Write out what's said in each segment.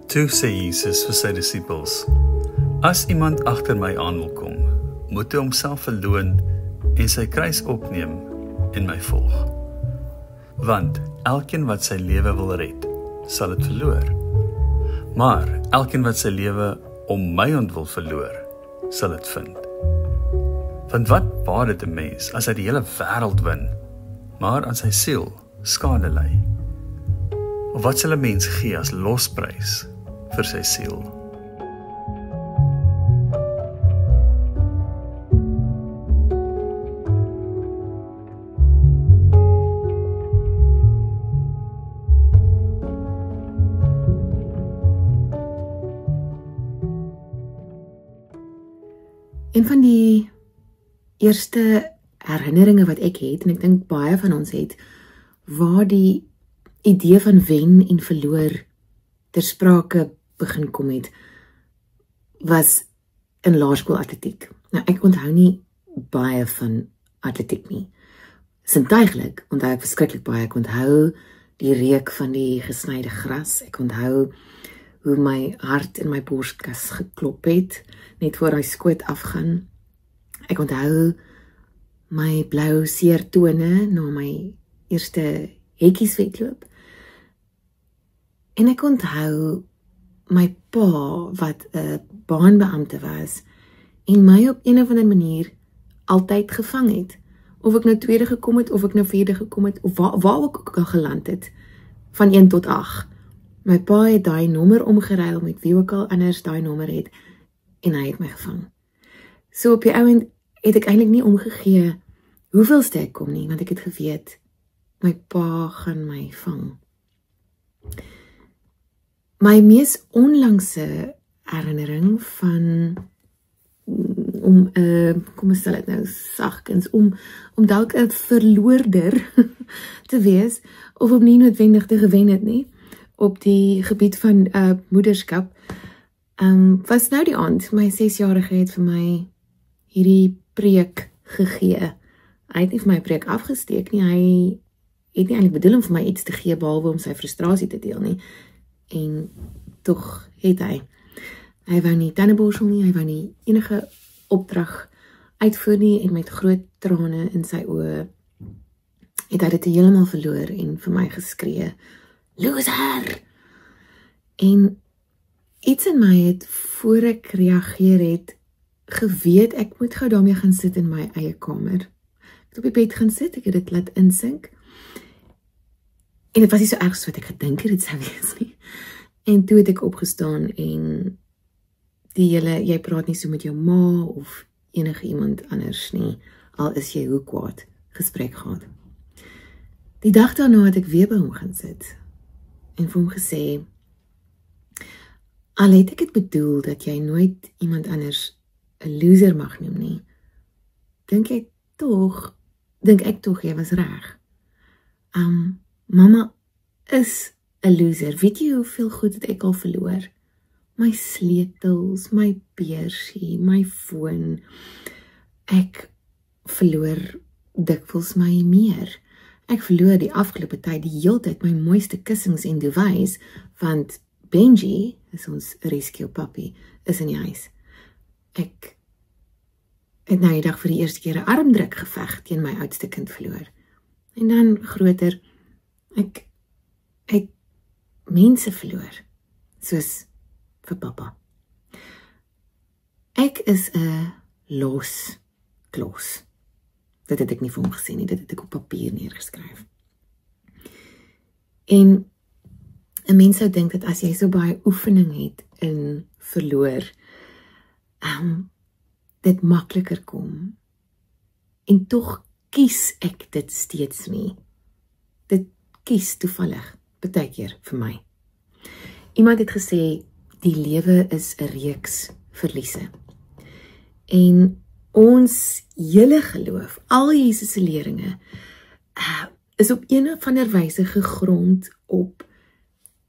Toe sê Jesus vir sy disippels, as iemand agter my aan wil kom, moet hy homself verloon en sy kruis opneem en my volg. Want elkeen wat sy lewe wil red, sal dit verloor. Maar elkeen wat sy lewe om my ontwil verloor, sal dit vind. Want wat baat dit 'n mens as hy die hele wêreld win, maar aan sy siel skade ly? Of wat sal 'n mens gee as losprys vir sy siel? Een van die eerste herinneringe wat ek het, en ek dink baie van ons het, waar die idee van wen en verloor ter sprake begin kom het, was in laerskool atletiek. Nou, ek onthou nie baie van atletiek nie. Sintuiglik onthou ek verskriklik baie. Ek onthou die reuk van die gesnyde gras. Ek onthou hoe my hart in my borskas geklop het, net voor hy skoot afgaan. Ek onthou my blou seertone na my eerste hekkieswedloop. En ek onthou my pa, wat 'n baanbeampte was, en my op een of ander manier altyd gevang het. Of ek nou tweede gekom het, of ek nou vierde gekom het, of waar ek ook al geland het, van 1 tot 8. My pa het daai nommer omgeruil met wie ook al anders daai nommer het, en hy het my gevang. So op die ouend het ek eintlik nie omgegee hoeveelste ek kom nie, want ek het geweet, my pa gaan my vang. My mees onlangse herinnering van kom ons stel dit nou sagkens, om dalk 'n verloorder te wees, of om nie noodwendig te gewen het nie, op die gebied van moederskap, was nou die aand. My 6-jarige het vir my hierdie preek gegee. Hy het nie vir my preek afgesteek nie, hy het nie eintlik bedoel om vir my iets te gee, behalwe om sy frustrasie te deel nie, en tog het hy wou nie tandeborsel nie, hy wou nie enige opdrag uitvoer nie, en met groot trane in sy oë het hy dit heeltemal verloor en vir my geskree, loser! En iets in my het, voor ek reageer het, geweet ek moet gou daarmee gaan sit in my eie kamer. Ek het op die bed gaan sit, ek het dit laat insink, en dit was nie so erg soos wat ek gedink het sou wees nie. En toe het ek opgestaan en die hele, jy praat nie so met jou ma of enige iemand anders nie, al is jy hoe kwaad, gesprek gehad. Die dag daarna het ek weer by hom gaan sit en vir hom gesê, al het ek het bedoel dat jy nooit iemand anders 'n loser mag noem nie, dink ek tog jy was reg. Mama is 'n loser. Weet jy hoeveel goed het ek al verloor? My sleutels, my beursie, my foon. Ek verloor dikwels my meer. Ek verloor die afgelope tyd die heeltyd my mooiste kussings en duvets, want Benji, is ons rescue puppy, is in die huis. Ek het nou die dag vir die eerste keer 'n armdruk geveg teen my oudste kind verloor. En dan groter, ek het mense verloor, soos vir pappa. Ek is 'n los klos. Dit het ek nie vir hom gesê nie, dit het ek op papier neergeskryf. En 'n mens sou dink dat as jy so baie oefening het in verloor, dit makliker kom. En tog kies ek dit steeds nie. Dit kies toevallig, baie keer vir my. Iemand het gesê, die lewe is 'n reeks verliese. En ons hele geloof, al Jesus se leringe, is op een of ander wyse gegrond op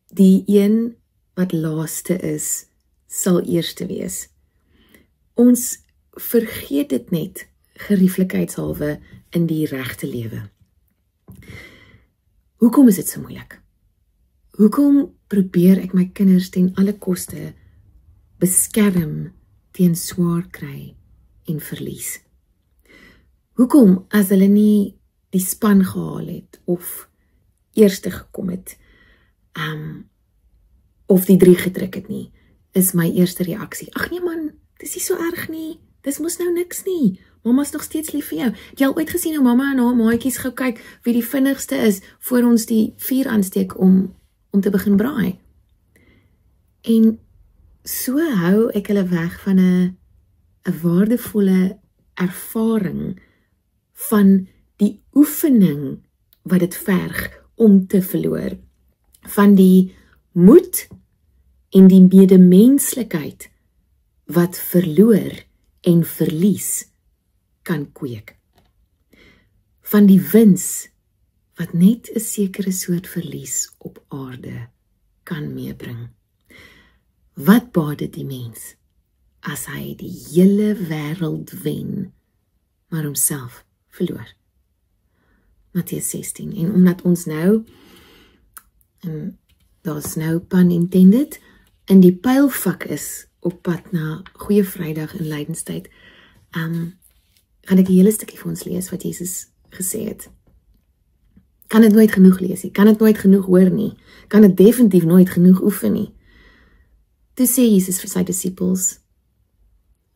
die een wat laaste is, sal eerste wees. Ons vergeet dit net gerieflikheidshalwe in die regte lewe. Hoekom is dit so moeilik? Hoekom probeer ek my kinders ten alle koste beskerm teen swaar kry en verlies. Hoekom as hulle nie die span gehaal het, of eerste gekom het, of die 3 gedruk het nie, is my eerste reaksie. Ag nee man, dis nie so erg nie, dis mos nou niks nie, mama's nog steeds lief vir jou. Het jy al ooit gesien hoe mamma en haar maatjies gou kyk wie die vinnigste is, voor ons die vuur aansteek om te begin braai? En so hou ek hulle weg van 'n waardevolle ervaring van die oefening wat dit verg om te verloor, van die moed en die medemenslikheid wat verloor en verlies kan kweek, van die wins wat net 'n sekere soort verlies op aarde kan meebring. Wat baat dit die mens as hy die hele wêreld wen, maar homself verloor? Matteus 16. En omdat ons nou, en daar's nou pun intended, in die pylvak is op pad na Goeie Vrydag in Lydenstyd, gaan ek 'n hele stukkie vir ons lees wat Jesus gesê het. Kan dit nooit genoeg lees nie, kan dit nooit genoeg hoor nie, kan dit definitief nooit genoeg oefen nie. Toe sê Jesus vir sy disippels,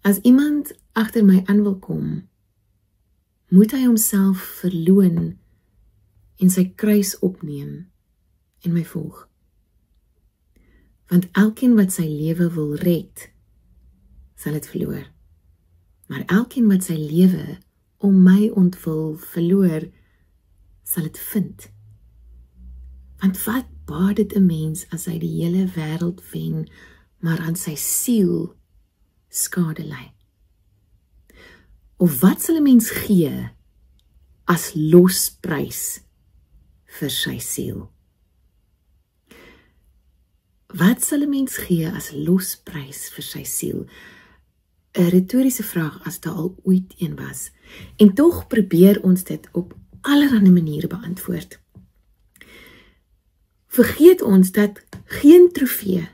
as iemand agter my aan wil kom, moet hy homself verloon en sy kruis opneem en my volg. Want elkeen wat sy lewe wil red, sal dit verloor. Maar elkeen wat sy lewe om my ontwil verloor, sal dit vind. Want wat baat dit 'n mens as hy die hele wêreld wen, maar aan sy siel skade ly? Of wat sal 'n mens gee as losprys vir sy siel? Wat sal 'n mens gee as losprys vir sy siel? 'n retoriese vraag as daar al ooit een was. En tog probeer ons dit op allerlei maniere beantwoord. Vergeet ons dat geen trofee,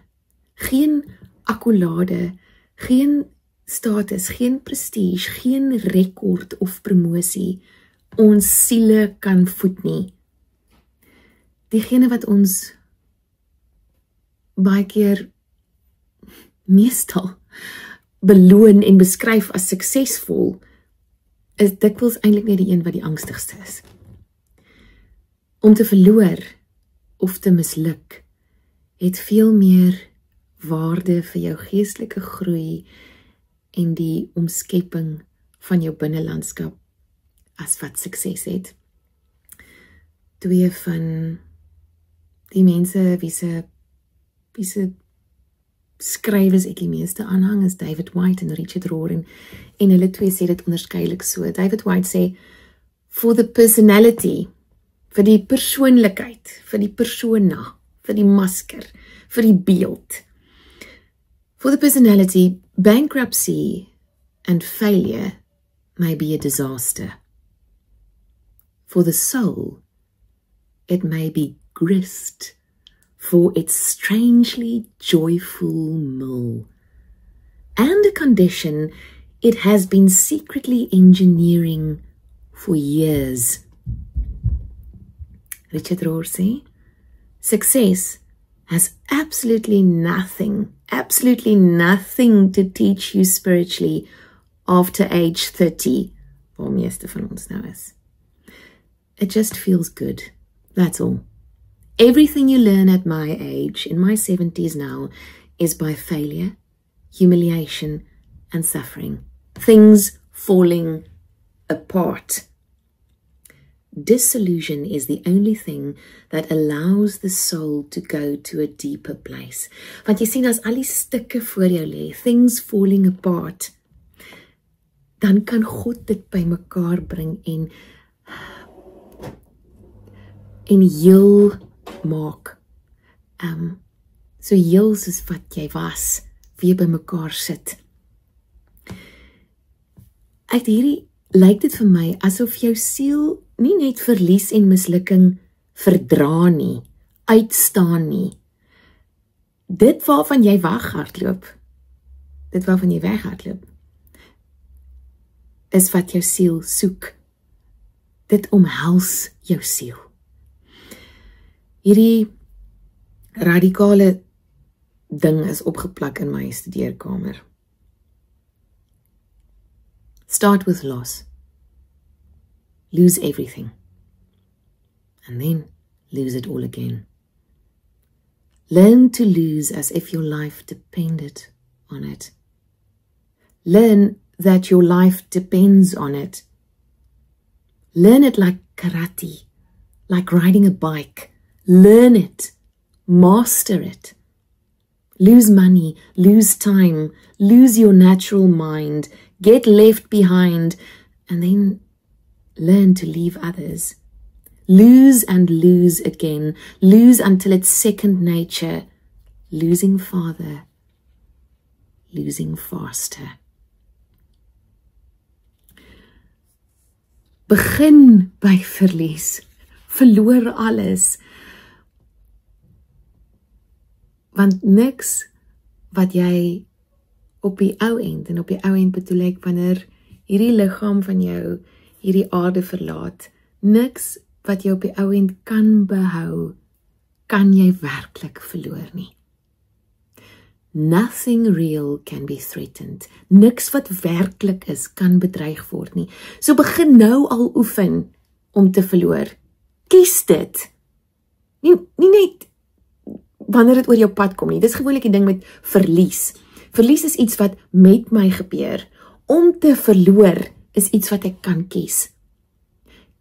geen akkolade, geen status, geen prestige, geen rekord of promosie ons siele kan voed nie. Diegene wat ons baie keer, meestal, beloon en beskryf as suksesvol, is dikwels eintlik net die een wat die angstigste is. Om te verloor of te misluk, het veel meer waarde vir jou geestelike groei en die omskeping van jou binnelandskap as wat sukses het. 2 van die mense wie se skrywers ek die meeste aanhang is David White en Richard Rohr, en hulle twee sê dit onderskeidelik so. David White sê, for the personality, vir die persoonlikheid, vir die persona, vir die masker, vir die beeld. For the personality, bankruptcy and failure may be a disaster. For the soul, it may be grist for its strangely joyful mill, and a condition it has been secretly engineering for years. Richard Rohr sê, success has absolutely nothing to teach you spiritually after age 30, waar meeste van ons nou is. It just feels good, that's all. Everything you learn at my age, in my 70s now, is by failure, humiliation, and suffering. Things falling apart. Disillusion is the only thing that allows the soul to go to a deeper place. Want jy sien, as al die stukke voor jou lê, things falling apart, dan kan God dit by mekaar bring en heel maak. So heel soos wat jy was, weer by mekaar sit. Uit hierdie lyk dit vir my asof jou siel nie net verlies en mislukking verdra nie, uitstaan nie, dit waarvan jy weghardloop, dit waarvan jy weghardloop, is wat jou siel soek. Dit omhels jou siel. Hierdie radikale ding is opgeplak in my studeerkamer. Start with loss. Lose everything. And then lose it all again. Learn to lose as if your life depended on it. Learn that your life depends on it. Learn it like karate, like riding a bike. Learn it. Master it. Lose money, lose time, lose your natural mind, get left behind, and then learn to leave others. Lose and lose again. Lose until it's second nature. Losing farther. Losing faster. Begin by verlies. Verloor alles. Want niks wat jy op die ou end, en op die ou end bedoel ek wanneer hierdie liggaam van jou hierdie aarde verlaat, niks wat jy op die ou end kan behou, kan jy werklik verloor nie. Nothing real can be threatened. Niks wat werklik is, kan bedreig word nie. So begin nou al oefen om te verloor. Kies dit. Nie net wanneer dit oor jou pad kom nie. Dis gewoonlik die ding met verlies. Verlies is iets wat met my gebeur. Om te verloor is iets wat ek kan kies.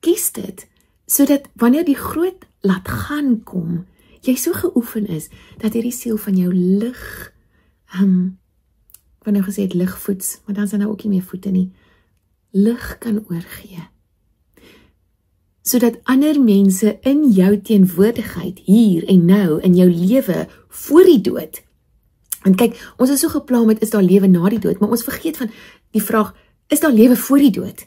Kies dit, sodat wanneer die groot laat gaan kom, jy so geoefen is, dat hierdie siel van jou lig, wat nou gesê het ligvoets, maar dan is daar nou ook nie meer voete nie, lig kan oorgee. Sodat ander mense in jou teenwoordigheid, hier en nou, in jou lewe, voor die dood. Want kyk, ons is so gepla met, is daar lewe na die dood, maar ons vergeet van die vraag, is daar lewe voor die dood?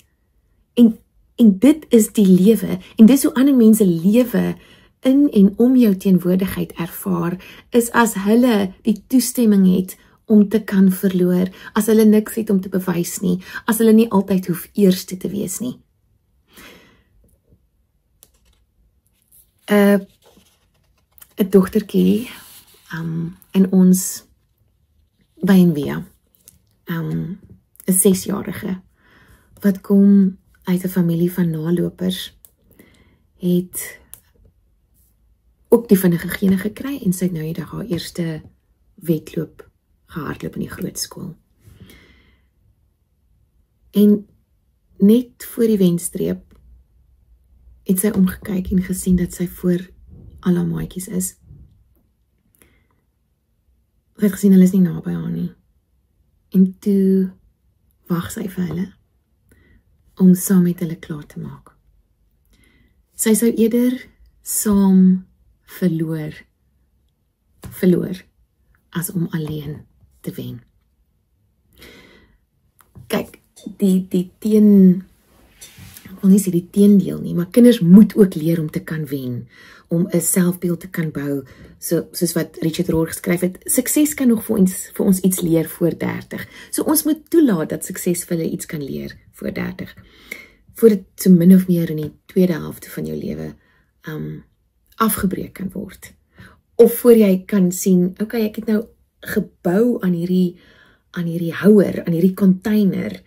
En dit is die lewe, en dis hoe ander mense lewe in en om jou teenwoordigheid ervaar, is as hulle die toestemming het om te kan verloor, as hulle niks het om te bewys nie, as hulle nie altyd hoef eerste te wees nie. 'n dogtertjie in ons by Envia, 'n 6-jarige, wat kom uit 'n familie van nalopers, het ook die vinnige gene gekry en sy het nou eendag haar eerste wedloop gehardloop in die grootskool. En net voor die wenstreep het sy omgekyk en gesien dat sy voor al haar maatjies is. Sy het gesien hulle is nie naby haar nie. En toe wag sy vir hulle om saam met hulle klaar te maak. Sy sou eerder saam verloor as om alleen te wen. Kyk, die ek wil nie sê die teendeel nie, maar kinders moet ook leer om te kan wen, om 'n selfbeeld te kan bou, soos wat Richard Rohr geskryf het. Sukses kan nog vir ons iets leer voor 30. So ons moet toelaat dat sukses vir hulle iets kan leer voor 30. Voor dit so min of meer in die tweede helfte van jou lewe afgebreek kan word. Of voor jy kan sien, okay, ek het nou gebou aan hierdie houer, aan hierdie container,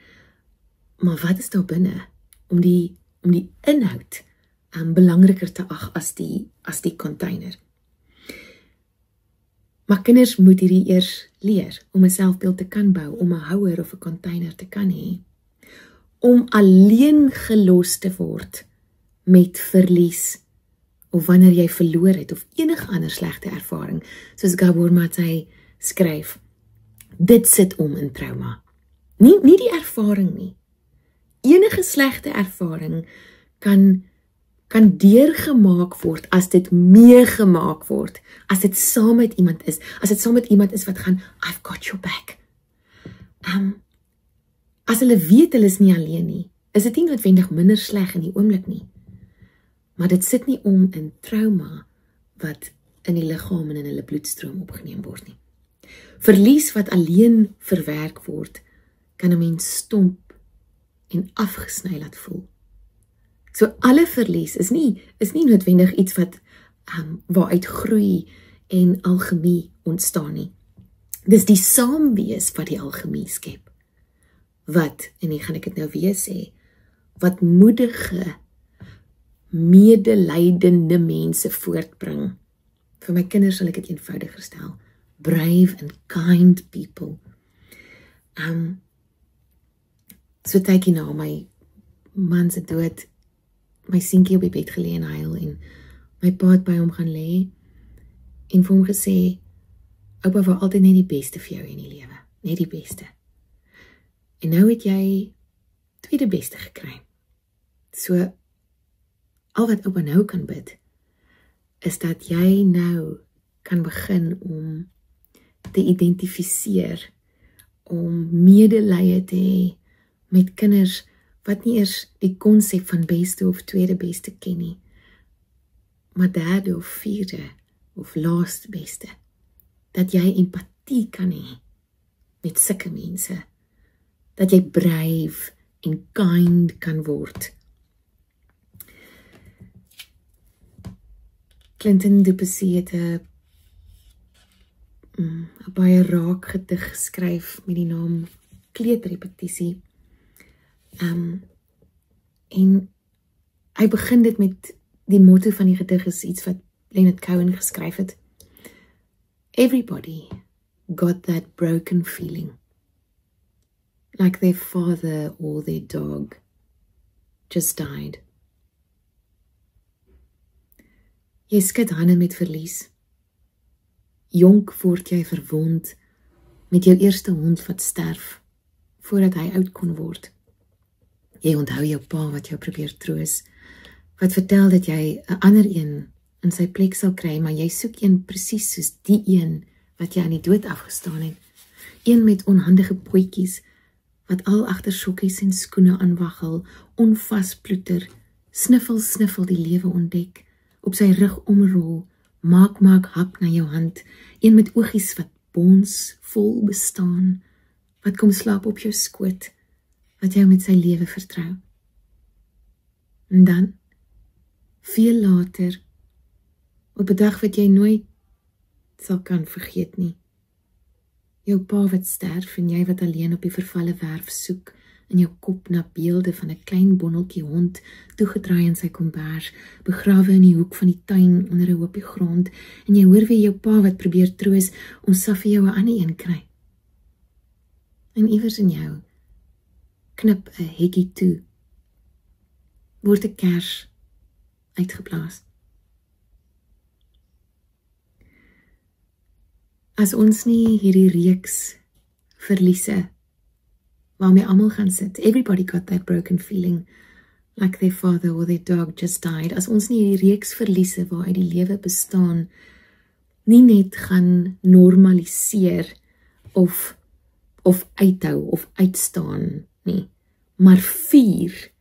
maar wat is daar binne? Om die inhoud belangriker te ag as die container. Maar kinders moet hierdie eers leer, om 'n selfbeeld te kan bou, om 'n houer of 'n container te kan hê. Om alleen gelos te word met verlies, of wanneer jy verloor het, of enige ander slegte ervaring, soos Gabor Maté skryf, dit sit om in trauma. Nie die ervaring nie. Enige slegte ervaring kan deurgemaak word, as dit meegemaak word, as dit saam met iemand is, as dit saam met iemand is wat gaan, I've got your back. As hulle weet hulle is nie alleen nie, is dit nie noodwendig minder sleg in die oomblik nie, maar dit sit nie om in trauma, wat in die liggaam en in hulle bloedstroom opgeneem word nie. Verlies wat alleen verwerk word, kan 'n mens stomp en afgesny laat voel. So alle verlies is nie noodwendig iets wat waaruit groei en alchemie ontstaan nie. Dis die saamwees wat die alchemie skep. Wat, en hier gaan ek dit nou weer sê, wat moedige, medelydende mense voortbring. Vir my kinders sal ek dit eenvoudiger stel. Brave and kind people. So tydjie na my man se dood, my seentjie op die bed gelê en huil en my pa het by hom gaan lê en vir hom gesê, oupa wou altyd net die beste vir jou in die lewe, net die beste. En nou het jy tweede beste gekry. So, al wat oupa nou kan bid, is dat jy nou kan begin om te identifiseer, om medelee te hê met kinders wat nie eers die konsep van beste of tweede beste ken nie, maar derde of vierde of laaste beste. Dat jy empatie kan hê met sulke mense. Dat jy brave en kind kan word. Clinton Duplessis het 'n baie raak gedig geskryf met die naam Kleuterrepetisie. En hy begin dit met die motto van die gedig is iets wat Leonard Cohen geskryf het. Everybody got that broken feeling, like their father or their dog just died. Jy skud hande met verlies. Jonk word jy verwond met jou eerste hond wat sterf, voordat hy oud kon word. Jy onthou jou pa wat jou probeer troos, wat vertel dat jy 'n ander een in sy plek sal kry, maar jy soek een presies soos die een wat jy aan die dood afgestaan het. Een met onhandige pootjies, wat al agter sokkies en skoene aanwaggel, onvasploeter, sniffel die lewe ontdek, op sy rug omrol, maak hap na jou hand, een met oogies wat bons vol bestaan, wat kom slaap op jou skoot, wat jou met sy lewe vertrou. En dan, veel later, op 'n dag wat jy nooit sal kan vergeet nie, jou pa wat sterf en jy wat alleen op die vervalle werf soek, in jou kop na beelde van 'n klein bondeltjie hond, toegedraai in sy kombers, begrawe in die hoek van die tuin onder 'n hoopie grond, en jy hoor weer jou pa wat probeer troos, om saf vir jou 'n ander een kry. En iewers in jou, knip 'n hekkie toe, word 'n kers uitgeblaas. As ons nie hierdie reeks verliese, waarmee almal gaan sit, everybody got that broken feeling, like their father or their dog just died, as ons nie hierdie reeks verliese waaruit die lewe bestaan, nie net gaan normaliseer, of uithou, of uitstaan nie, maar vier,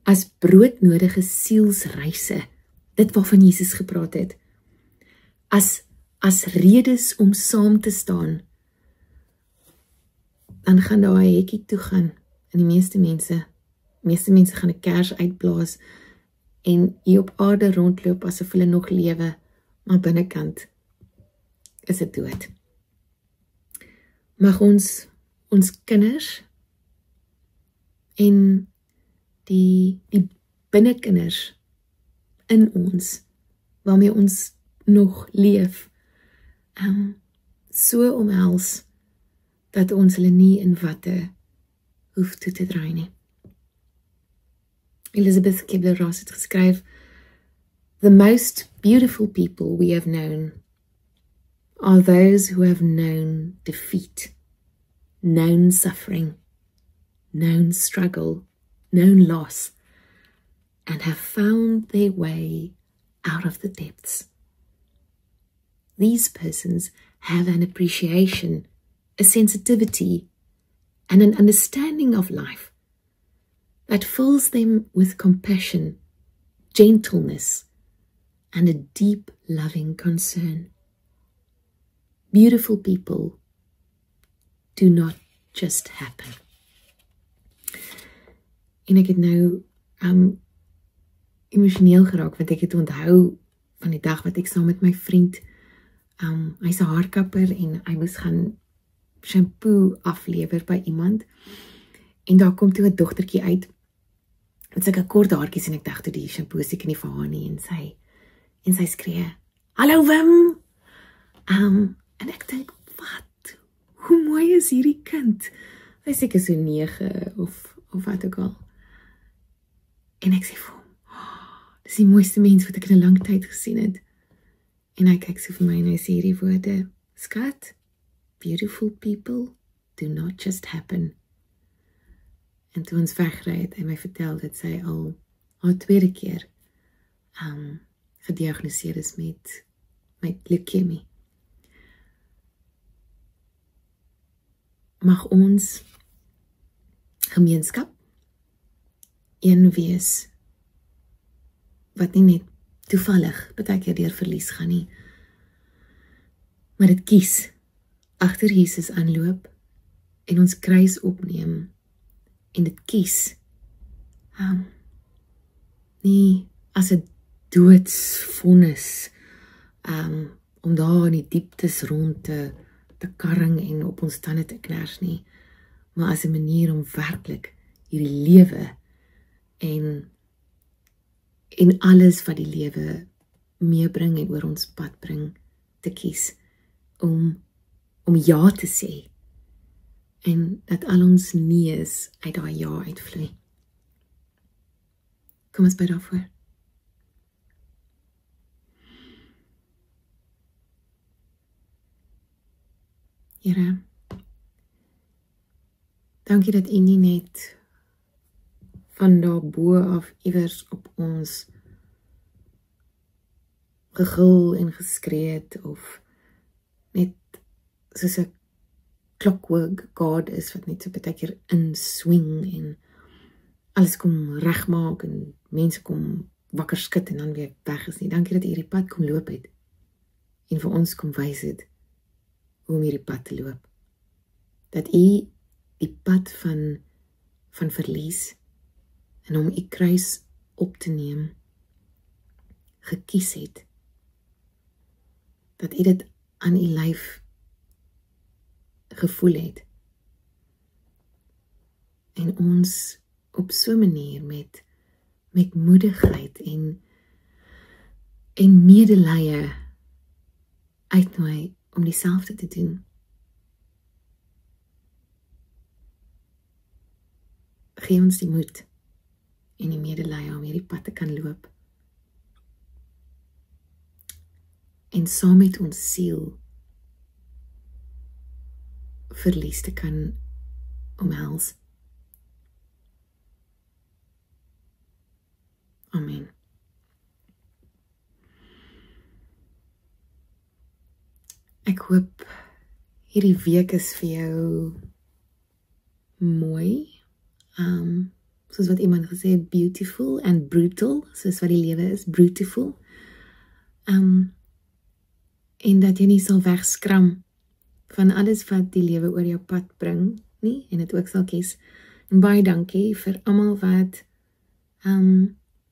as broodnodige sielsreise, dit waarvan Jesus gepraat het, as redes om saam te staan, dan gaan daar 'n hekkie toe gaan, en die meeste mense gaan 'n kers uitblaas, en hier op aarde rondloop asof hulle nog lewe, maar binnekant is dit dood. Mag ons kinders, en die binnekinders in ons, waarmee ons nog leef, so omhels, dat ons hulle nie in watte hoef toe te draai nie. Elizabeth Kubler-Ross het geskryf, "The most beautiful people we have known are those who have known defeat, known suffering, known struggle, known loss, and have found their way out of the depths. These persons have an appreciation, a sensitivity, and an understanding of life that fills them with compassion, gentleness, and a deep, loving concern. Beautiful people do not just happen. En ek het nou emosioneel geraak, want ek het onthou van die dag wat ek saam met my vriend, hy's 'n haarkapper en hy moes gaan shampoo aflewer by iemand, en daar kom toe 'n dogtertjie uit, met sulke kort haartjies, en ek dacht toe die shampoo is seker nie vir haar nie, en sy skree, "Hallo Wim!" En ek dink, wat? Hoe mooi is hierdie kind? Sy is seker so 9 of wat ook al. En ek sê vir hom, dis die mooiste mens wat ek in 'n lang tyd gesien het. En hy kyk so vir my en hy sê hierdie woorde, "Skat, beautiful people do not just happen." En toe ons wegry het, hy my vertel dat sy al haar tweede keer gediagnoseer is met leukemie. Mag ons gemeenskap een wees wat nie net toevallig baie keer deur verlies gaan nie, maar dit kies agter Jesus aanloop en ons kruis opneem en dit kies nie as 'n doodsvonnis om daar in die dieptes rond te karring en op ons tande te kners nie, maar as 'n manier om werklik hierdie lewe en alles wat die lewe meebring en oor ons pad bring te kies, om ja te sê, en dat al ons nees uit daai ja uitvloei. Kom ons bid daarvoor. Here, dankie dat U nie net van daarbo af iewers op ons gegil en geskree het, of net soos 'n clockwork God is, wat net so baie keer inswing en alles kom regmaak en mense kom wakker skud en dan weer weg is nie. Dankie dat U hierdie pad kom loop het en vir ons kom wys het hoe om hierdie pad te loop. Dat U die pad van verlies en om U kruis op te neem gekies het. Dat U dit aan U lyf gevoel het. En ons op so 'n manier met moedigheid en medelee uitnooi om dieselfde te doen. Gee ons die moed en die medelee om hierdie pad te kan loop. En saam met ons siel verlies te kan omhels. Amen. Ek hoop hierdie week is vir jou mooi. Soos wat iemand gesê het, beautiful and brutal, soos wat die lewe is, brutal. En dat jy nie sal wegskram van alles wat die lewe oor jou pad bring nie, en dit ook sal kies. En baie dankie vir almal wat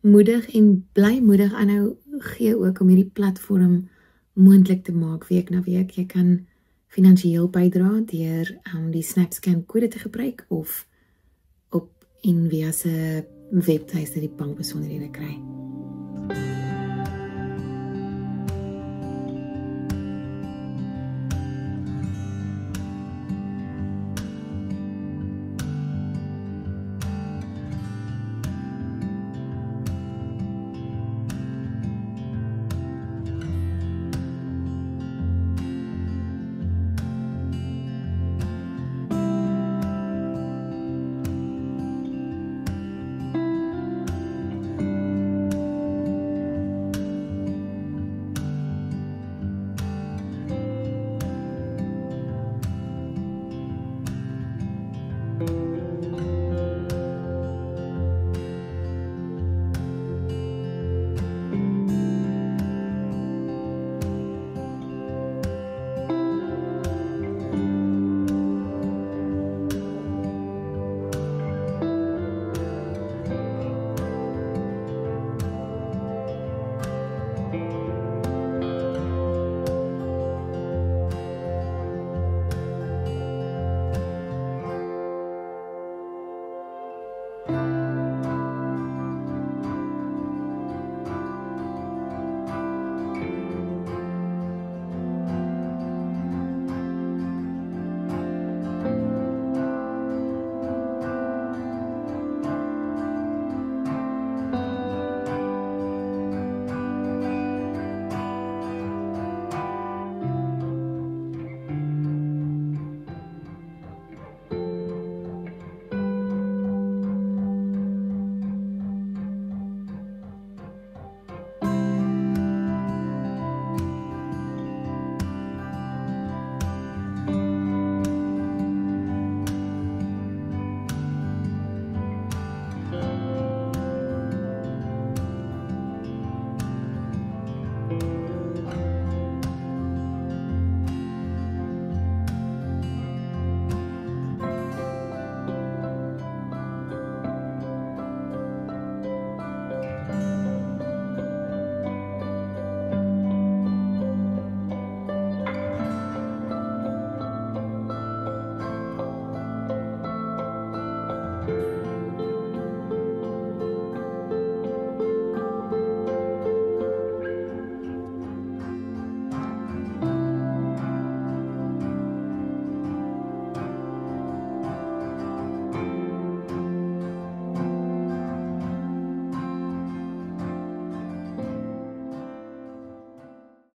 moedig en blymoedig aanhou gee ook om hierdie platform moontlik te maak week na week. Jy kan finansiëel bydra deur die SnapScan kode te gebruik of op Envia se webtuiste die bankbesonderhede kry.